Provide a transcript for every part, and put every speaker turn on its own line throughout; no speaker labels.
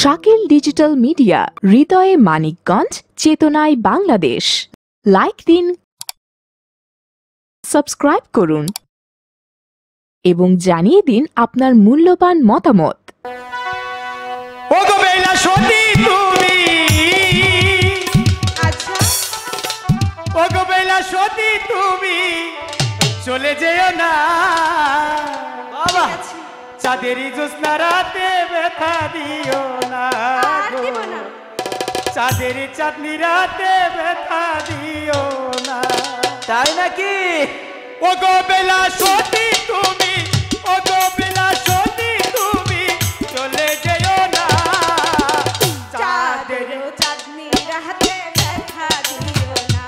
Shakil digital media, হৃদয়ে মানিকগঞ্জ, চেতনায় Bangladesh. Like দিন, সাবস্ক্রাইব করুন এবং জানিয়ে দিন আপনার মূল্যবান মতামত।
তুমি চলে যেও না বাবা, চাঁদেরই জ্যোৎস্না রাতে ব্যথা দিও না, চাঁদেরই চাঁদনি রাতে ব্যথা দিও না। তাই নাকি? ও গো বেলা সতী তুমি, ও গো বেলা সতী তুমি চলে যেও না, চাঁদেরই
চাঁদনি রাতে ব্যথা দিও না,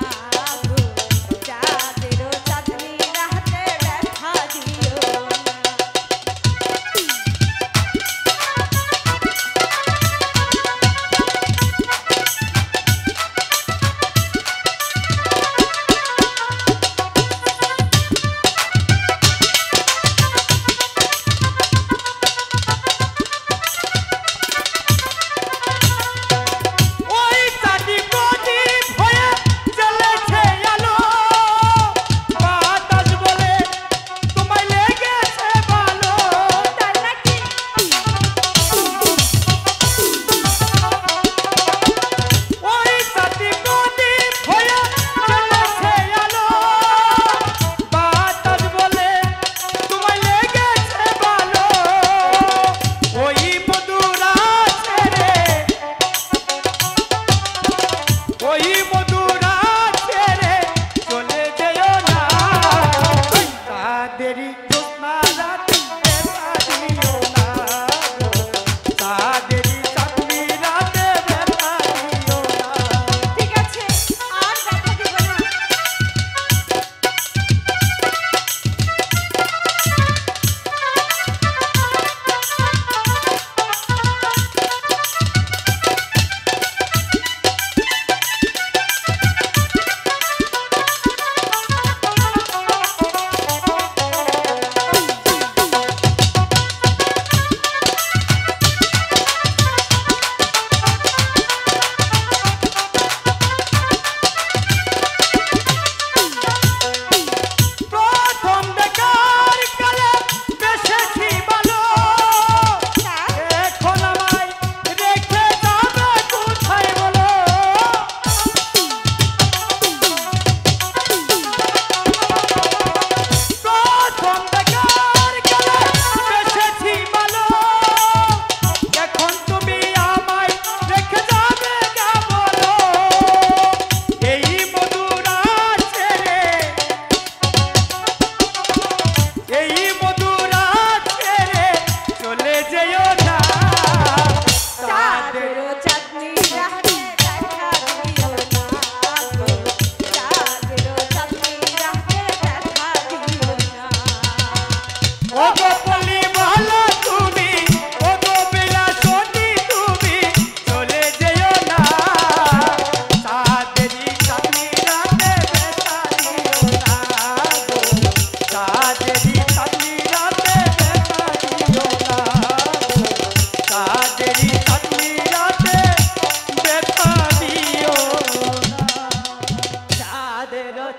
চাঁদেরও চাঁদনি রাতে ব্যথা দিও না।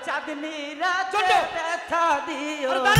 চাঁদনি রাতে ব্যথা দিও না।